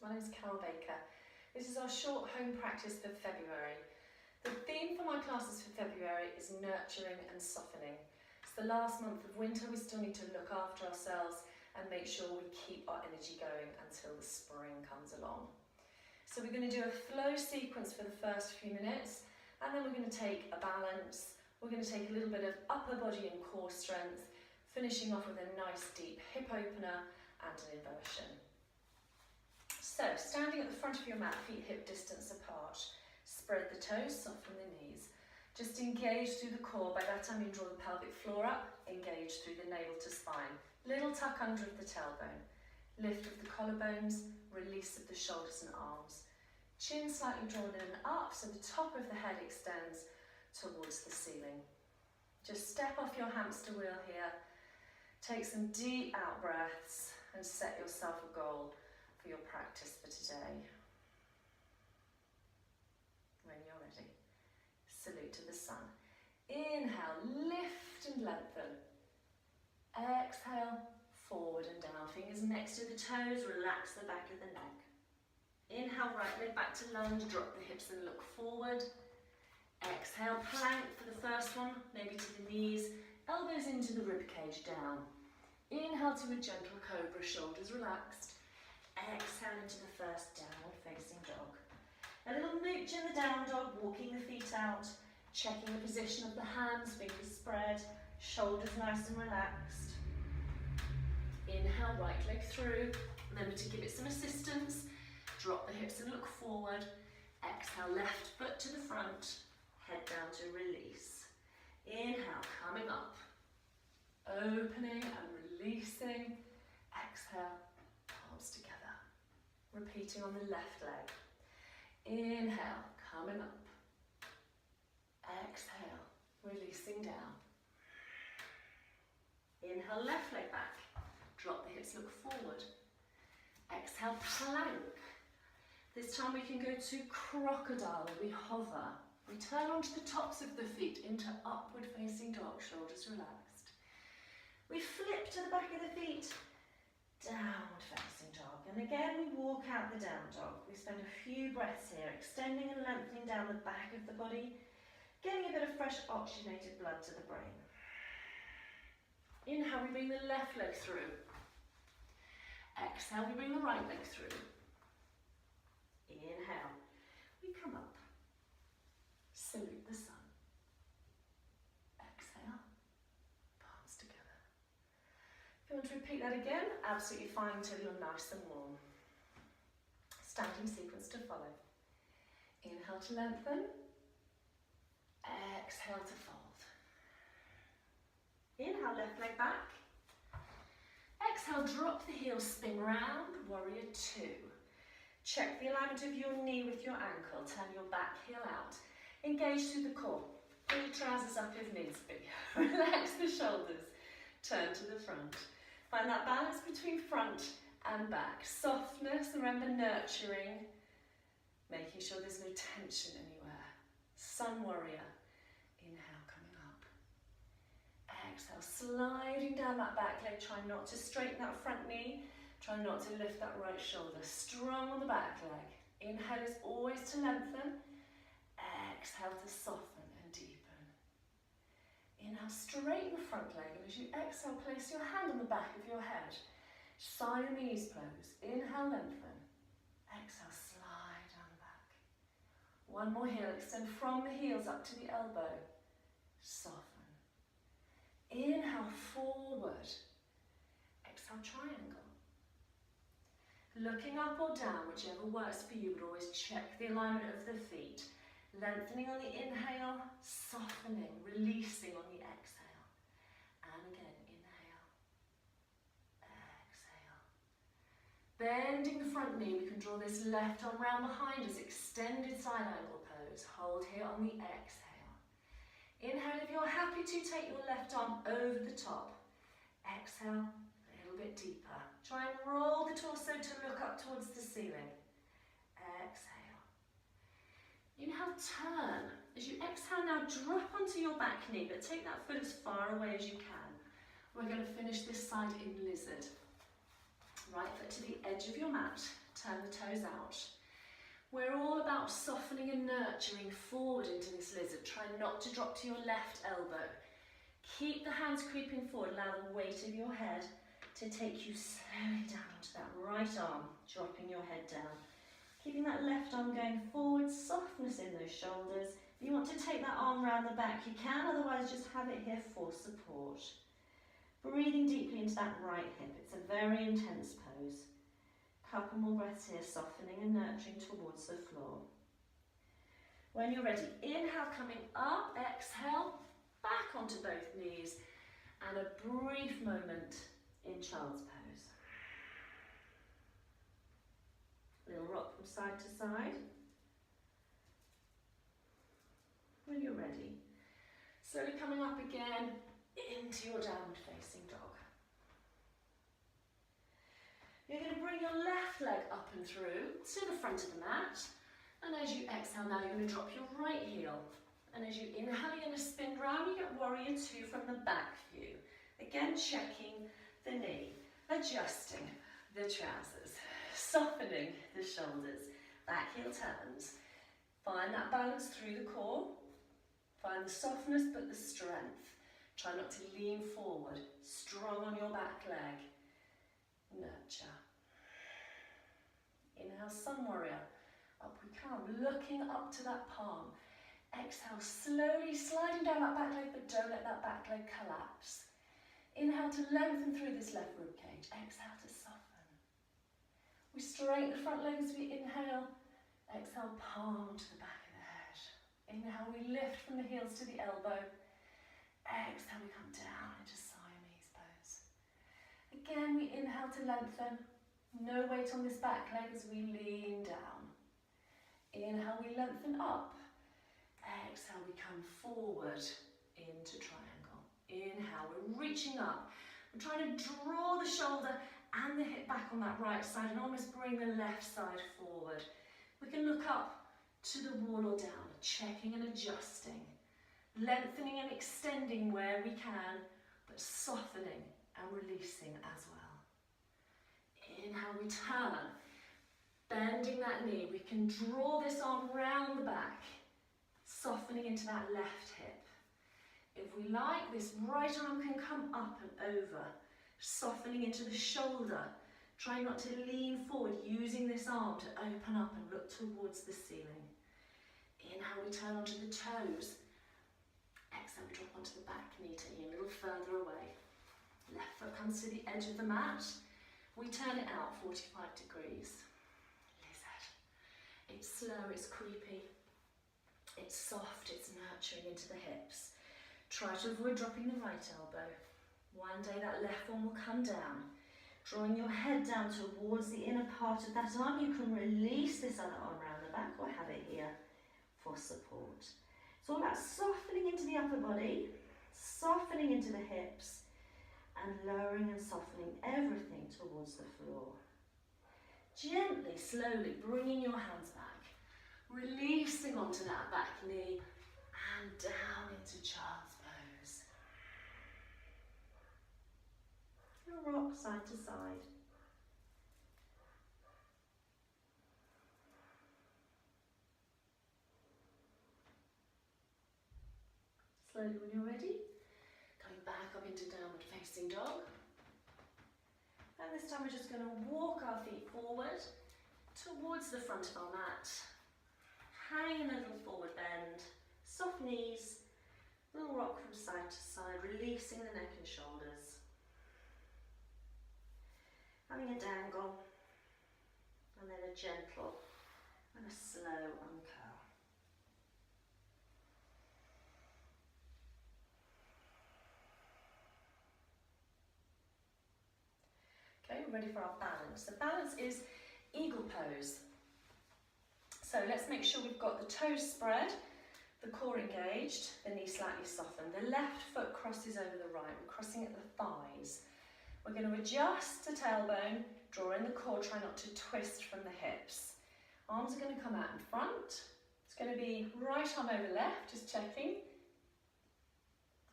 My name is Carol Baker. This is our short home practice for February. The theme for my classes for February is nurturing and softening. It's the last month of winter. We still need to look after ourselves and make sure we keep our energy going until the spring comes along. So we're going to do a flow sequence for the first few minutes, and then we're going to take a balance. We're going to take a little bit of upper body and core strength, finishing off with a nice deep hip opener and an inversion. So, standing at the front of your mat, feet hip distance apart. Spread the toes, soften the knees. Just engage through the core. By that I mean draw the pelvic floor up, engage through the navel to spine. Little tuck under of the tailbone. Lift of the collarbones, release of the shoulders and arms. Chin slightly drawn in and up, so the top of the head extends towards the ceiling. Just step off your hamster wheel here. Take some deep out breaths and set yourself a goal for your practice for today. When you're ready, salute to the sun. Inhale, lift and lengthen. Exhale, forward and down. Fingers next to the toes, relax the back of the neck. Inhale, right leg back to lunge, drop the hips and look forward. Exhale, plank for the first one, maybe to the knees, elbows into the ribcage down. Inhale to a gentle cobra, shoulders relaxed. Exhale into the first downward facing dog. A little mooch in the down dog, walking the feet out, checking the position of the hands, fingers spread, shoulders nice and relaxed. Inhale, right leg through. Remember to give it some assistance. Drop the hips and look forward. Exhale, left foot to the front, head down to release. Inhale, coming up, opening and releasing. Exhale, palms together. Repeating on the left leg. Inhale, coming up. Exhale, releasing down. Inhale, left leg back. Drop the hips, look forward. Exhale, plank. This time we can go to crocodile, where we hover. We turn onto the tops of the feet into upward facing dog, shoulders relaxed. We flip to the back of the feet, downward facing dog. And again, we walk out the down dog. We spend a few breaths here, extending and lengthening down the back of the body, getting a bit of fresh oxygenated blood to the brain. Inhale, we bring the left leg through. Exhale, we bring the right leg through. Inhale, we come up. Salute the sun. Exhale, palms together. If you want to repeat that again, absolutely fine until you're nice and warm. Standing sequence to follow. Inhale to lengthen. Exhale to fold. Inhale, left leg back. Exhale, drop the heels, spin round, warrior two. Check the alignment of your knee with your ankle. Turn your back heel out. Engage through the core. Pull your trousers up if needs be. Relax the shoulders. Turn to the front. Find that balance between front and back. Softness, remember nurturing. Making sure there's no tension anywhere. Sun warrior. Inhale, coming up. Exhale, sliding down that back leg. Try not to straighten that front knee. Try not to lift that right shoulder. Strong on the back leg. Inhale is always to lengthen. Exhale to soften and deepen. Inhale, straighten the front leg, and as you exhale, place your hand on the back of your head. Siamese pose. Inhale, lengthen. Exhale, slide down the back. One more here. Extend from the heels up to the elbow. Soften. Inhale, forward. Exhale, triangle. Looking up or down, whichever works for you, but always check the alignment of the feet. Lengthening on the inhale, softening, releasing on the exhale. And again, inhale, exhale. Bending the front knee, we can draw this left arm round behind us, extended side angle pose. Hold here on the exhale. Inhale, if you're happy to, take your left arm over the top. Exhale, a little bit deeper. Try and roll the torso to look up towards the ceiling. Exhale. Inhale, turn. As you exhale now, drop onto your back knee, but take that foot as far away as you can. We're going to finish this side in lizard. Right foot to the edge of your mat. turn the toes out. We're all about softening and nurturing forward into this lizard. Try not to drop to your left elbow. Keep the hands creeping forward, allow the weight of your head to take you slowly down onto that right arm, dropping your head down. Keeping that left arm going forward, softness in those shoulders. If you want to take that arm round the back, you can, otherwise just have it here for support. Breathing deeply into that right hip. It's a very intense pose. Couple more breaths here, softening and nurturing towards the floor. When you're ready, inhale, coming up, exhale, back onto both knees, and a brief moment in child's pose. Little rock from side to side. When you're ready, slowly coming up again into your downward facing dog. You're going to bring your left leg up and through to the front of the mat. And as you exhale now, you're going to drop your right heel. And as you inhale, you're going to spin round. You get warrior two from the back view. Again, checking the knee, adjusting the trousers, softening the shoulders, back heel turns. Find that balance through the core. Find the softness but the strength. Try not to lean forward, strong on your back leg. Nurture. Inhale, sun warrior. Up we come, looking up to that palm. Exhale, slowly sliding down that back leg, but don't let that back leg collapse. Inhale to lengthen through this left rib cage. Exhale to soften. We straighten the front leg as we inhale. Exhale, palm to the back of the head. Inhale, we lift from the heels to the elbow. Exhale, we come down into Siamese pose. Again, we inhale to lengthen. No weight on this back leg as we lean down. Inhale, we lengthen up. Exhale, we come forward into triangle. Inhale, we're reaching up. We're trying to draw the shoulder and the hip back on that right side and almost bring the left side forward. We can look up to the wall or down, checking and adjusting. Lengthening and extending where we can, but softening and releasing as well. Inhale, we turn, bending that knee. We can draw this arm round the back, softening into that left hip. If we like, this right arm can come up and over, softening into the shoulder. Try not to lean forward, using this arm to open up and look towards the ceiling. Inhale, we turn onto the toes. Exhale, we drop onto the back knee, taking a little further away. Left foot comes to the edge of the mat. We turn it out 45 degrees. Lizard. It's slow, it's creepy. It's soft, it's nurturing into the hips. Try to avoid dropping the right elbow. One day that left one will come down. Drawing your head down towards the inner part of that arm. You can release this other arm around the back or have it here for support. It's all about softening into the upper body, softening into the hips, and lowering and softening everything towards the floor. Gently, slowly bringing your hands back, releasing onto that back knee, and down into child's pose. And rock side to side. Slowly when you're ready, coming back up into downward facing dog. And this time we're just going to walk our feet forward towards the front of our mat. Hanging a little forward bend, soft knees, little rock from side to side, releasing the neck and shoulders. Having a dangle, and then a gentle and a slow uncurl. Okay, we're ready for our balance. The balance is eagle pose. So let's make sure we've got the toes spread, the core engaged, the knee slightly softened. The left foot crosses over the right. We're crossing at the thighs. We're going to adjust the tailbone, draw in the core, try not to twist from the hips. Arms are going to come out in front. It's going to be right arm over left, just checking.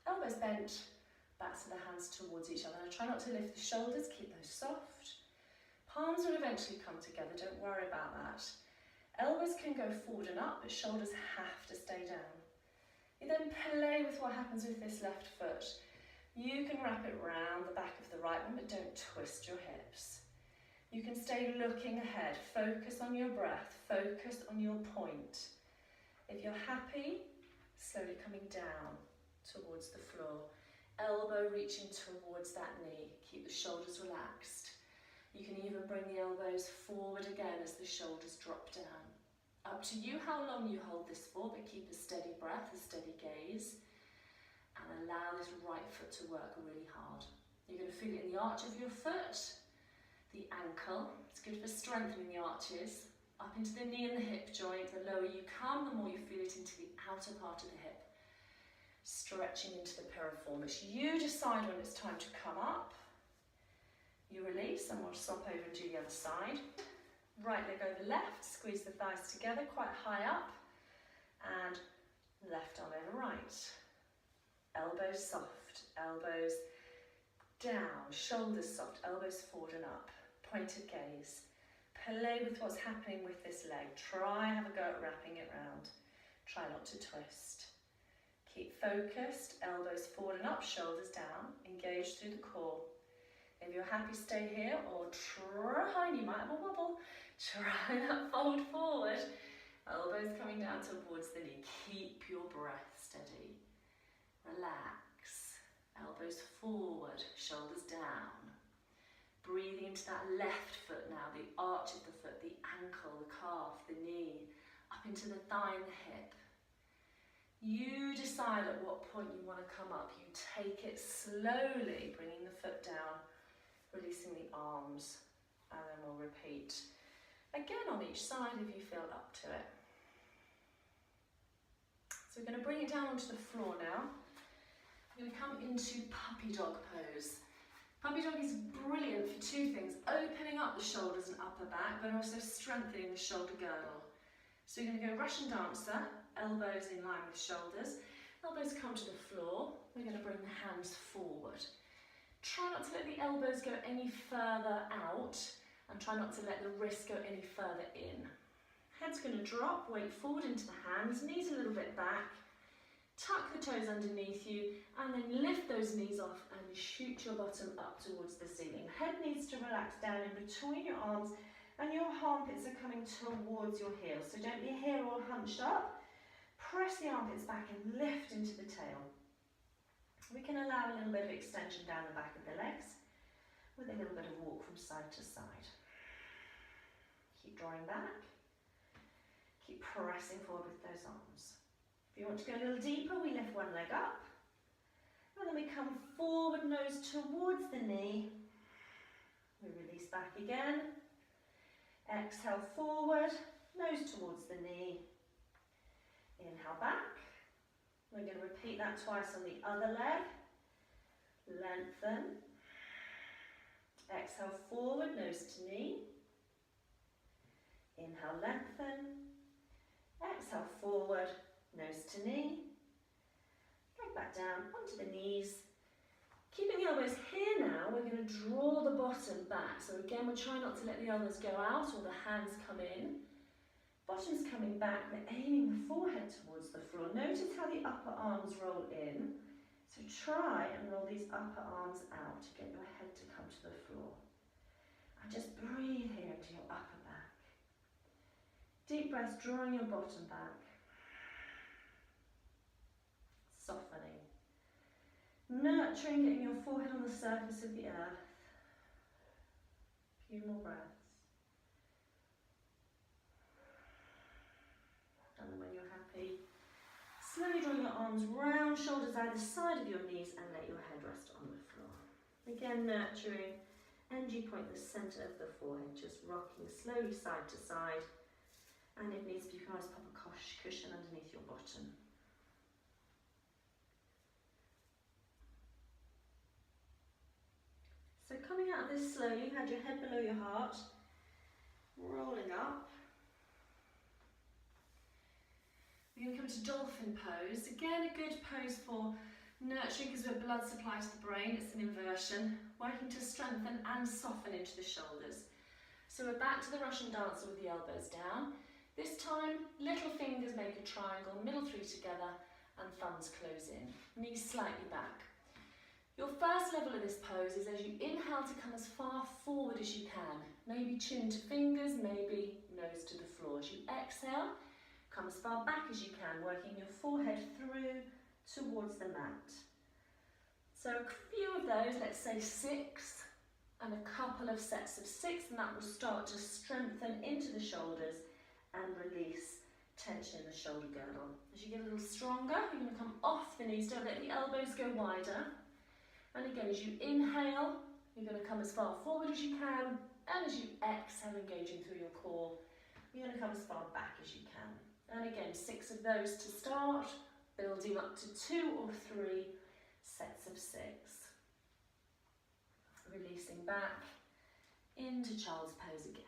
Elbows bent, backs of the hands towards each other. Try not to lift the shoulders, keep those soft. Palms will eventually come together, don't worry about that. Elbows can go forward and up, but shoulders have to stay down. You then play with what happens with this left foot. You can wrap it round the back of the right one, but don't twist your hips. You can stay looking ahead, focus on your breath, focus on your point. If you're happy, slowly coming down towards the floor. Elbow reaching towards that knee. Keep the shoulders relaxed. You can even bring the elbows forward again as the shoulders drop down. Up to you how long you hold this for, but keep a steady breath, a steady gaze, and allow this right foot to work really hard. You're going to feel it in the arch of your foot, the ankle. It's good for strengthening the arches. Up into the knee and the hip joint. The lower you come, the more you feel it into the outer part of the hip. Stretching into the piriformis. You decide when it's time to come up. You release, and we'll swap over and do the other side. Right leg over left, squeeze the thighs together quite high up, and left arm over right. Elbows soft, elbows down, shoulders soft, elbows forward and up. Pointed gaze. Play with what's happening with this leg. Try, have a go at wrapping it round. Try not to twist. Keep focused, elbows forward and up, shoulders down. Engage through the core. If you're happy, stay here, or try, and you might have a wobble, try that fold forward. Elbows coming down towards the knee. Keep your breath steady. Relax. Elbows forward, shoulders down. Breathing into that left foot now, the arch of the foot, the ankle, the calf, the knee, up into the thigh and the hip. You decide at what point you want to come up. You take it slowly, bringing the foot down, releasing the arms, and then we'll repeat again on each side if you feel up to it. So we're going to bring it down onto the floor now. We're going to come into puppy dog pose. Puppy dog is brilliant for two things: opening up the shoulders and upper back, but also strengthening the shoulder girdle. So you're going to go Russian dancer, elbows in line with shoulders. Elbows come to the floor. We're going to bring the hands forward. Try not to let the elbows go any further out, and try not to let the wrists go any further in. Head's going to drop, weight forward into the hands, knees a little bit back. Tuck the toes underneath you, and then lift those knees off and shoot your bottom up towards the ceiling. Head needs to relax down in between your arms, and your armpits are coming towards your heels. So don't be here all hunched up. Press the armpits back and lift into the tail. We can allow a little bit of extension down the back of the legs with a little bit of walk from side to side. Keep drawing back. Keep pressing forward with those arms. If you want to go a little deeper, we lift one leg up. And then we come forward, nose towards the knee. We release back again. Exhale forward, nose towards the knee. Inhale back. We're going to repeat that twice on the other leg. Lengthen. Exhale forward, nose to knee. Inhale, lengthen. Exhale forward, nose to knee. Leg back down onto the knees. Keeping the elbows here now, we're going to draw the bottom back. So again, we're trying not to let the elbows go out or the hands come in. Bottom's coming back, we're aiming the forehead towards the floor. Notice how the upper arms roll in. So try and roll these upper arms out to get your head to come to the floor. And just breathe here into your upper back. Deep breaths, drawing your bottom back. Softening. Nurturing, getting your forehead on the surface of the earth. A few more breaths. And then when you're happy, slowly draw your arms round, shoulders either side of your knees, and let your head rest on the floor. Again, nurturing, NG point the centre of the forehead, just rocking slowly side to side. And if needs be, you can always pop a cushion underneath your bottom. So coming out of this slowly, you had your head below your heart, rolling up. We're going to come to Dolphin Pose. Again, a good pose for nurturing because we have blood supply to the brain. It's an inversion. Working to strengthen and soften into the shoulders. So we're back to the Russian dancer with the elbows down. This time, little fingers make a triangle, middle three together, and thumbs close in. Knees slightly back. Your first level of this pose is as you inhale to come as far forward as you can. Maybe chin to fingers, maybe nose to the floor. As you exhale, come as far back as you can, working your forehead through towards the mat. So a few of those, let's say 6, and a couple of sets of 6, and that will start to strengthen into the shoulders and release tension in the shoulder girdle. As you get a little stronger, you're going to come off the knees, don't let the elbows go wider. And again, as you inhale, you're going to come as far forward as you can, and as you exhale, engaging through your core, you're going to come as far back as you can. And again, 6 of those to start, building up to 2 or 3 sets of 6. Releasing back into child's pose again.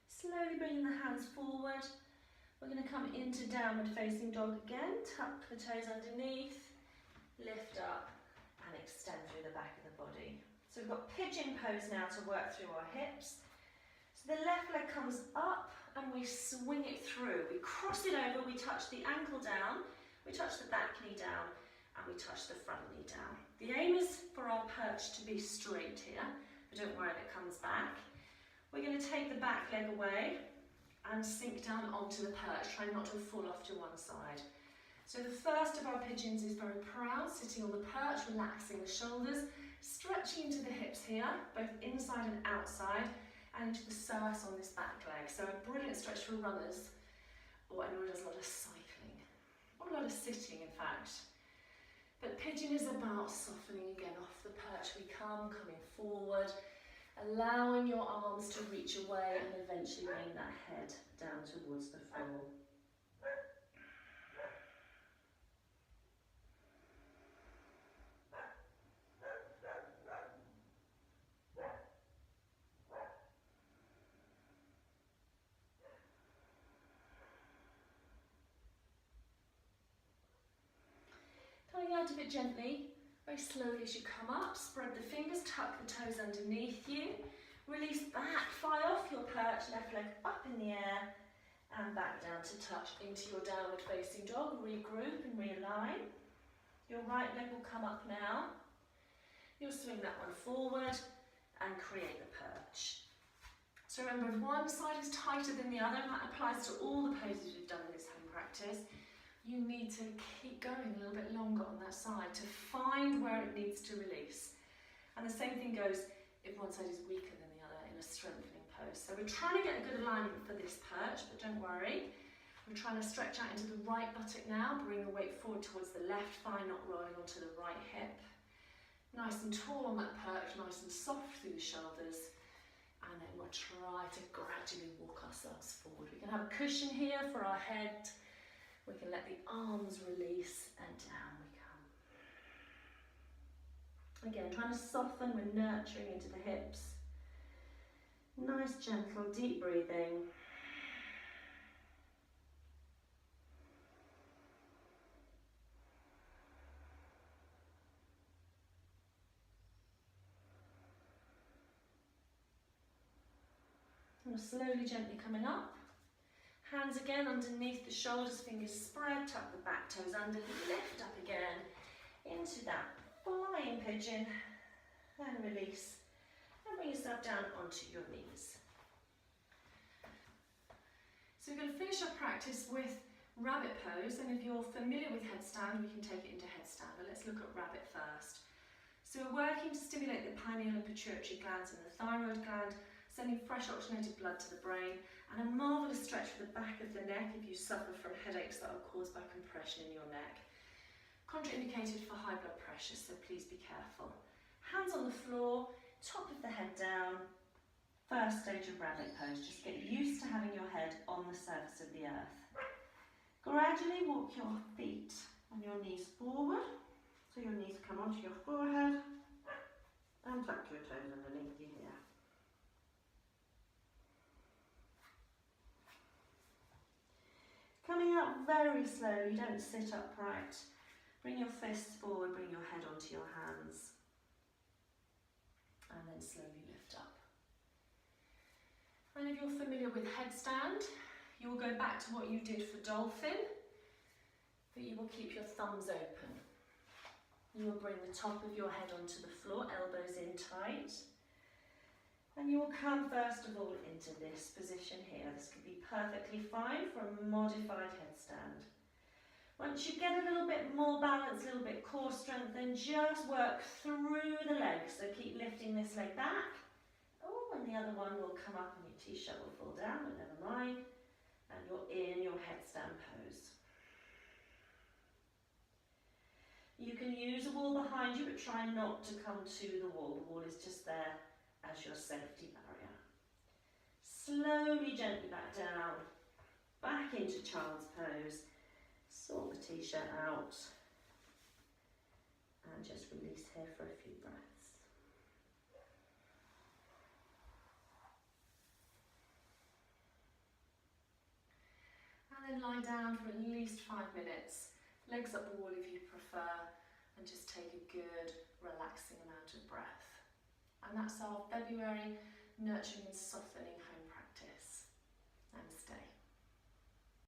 Slowly bringing the hands forward. We're going to come into downward facing dog again. Tuck the toes underneath, lift up and extend through the back of the body. So we've got pigeon pose now to work through our hips. So the left leg comes up and we swing it through. We cross it over, we touch the ankle down, we touch the back knee down, and we touch the front knee down. The aim is for our perch to be straight here, but don't worry if it comes back. We're going to take the back leg away and sink down onto the perch, trying not to fall off to one side. So the first of our pigeons is very proud, sitting on the perch, relaxing the shoulders, stretching into the hips here, both inside and outside, and into the psoas on this back leg. So a brilliant stretch for runners, or anyone who does a lot of cycling, or a lot of sitting in fact. But pigeon is about softening again off the perch. We come, coming forward, allowing your arms to reach away and eventually bring that head down towards the floor. Coming out of it gently. Very slowly as you come up, spread the fingers, tuck the toes underneath you, release back, fly off your perch, left leg up in the air and back down to touch into your downward facing dog. Regroup and realign. Your right leg will come up now. You'll swing that one forward and create the perch. So remember, if one side is tighter than the other, and that applies to all the poses we've done in this home practice, you need to keep going a little bit longer on that side to find where it needs to release. And the same thing goes if one side is weaker than the other in a strengthening pose. So we're trying to get a good alignment for this perch, but don't worry. We're trying to stretch out into the right buttock now, bring the weight forward towards the left thigh, not rolling onto the right hip. Nice and tall on that perch, nice and soft through the shoulders. And then we'll try to gradually walk ourselves forward. We can have a cushion here for our head. We can let the arms release and down we come. Again, trying to soften, we're nurturing into the hips. Nice, gentle, deep breathing. And slowly, gently coming up. Hands again underneath the shoulders, fingers spread, tuck the back toes under, lift up again into that flying pigeon and release and bring yourself down onto your knees. So we're going to finish our practice with rabbit pose, and if you're familiar with headstand, we can take it into headstand, but let's look at rabbit first. So we're working to stimulate the pineal and pituitary glands and the thyroid gland, sending fresh oxygenated blood to the brain, and a marvellous stretch for the back of the neck if you suffer from headaches that are caused by compression in your neck. Contraindicated for high blood pressure, so please be careful. Hands on the floor, top of the head down. First stage of rabbit pose, just get used to having your head on the surface of the earth. Gradually walk your feet and your knees forward, so your knees come onto your forehead, and tuck your toes underneath you here. coming out very slowly, don't sit upright. Bring your fists forward, bring your head onto your hands. And then slowly lift up. And if you're familiar with headstand, you will go back to what you did for dolphin, but you will keep your thumbs open. You will bring the top of your head onto the floor, elbows in tight. And you will come first of all into this position here. This could be perfectly fine for a modified headstand. Once you get a little bit more balance, a little bit core strength, then just work through the legs. So keep lifting this leg back. Oh, and the other one will come up and your t-shirt will fall down, but never mind. And you're in your headstand pose. You can use a wall behind you, but try not to come to the wall. The wall is just there as your safety barrier. Slowly, gently back down, back into child's pose. Sort the t-shirt out and just release here for a few breaths. And then lie down for at least 5 minutes. Legs up the wall if you prefer, and just take a good relaxing amount of breath. And that's our February Nurturing and Softening Home Practice. Namaste.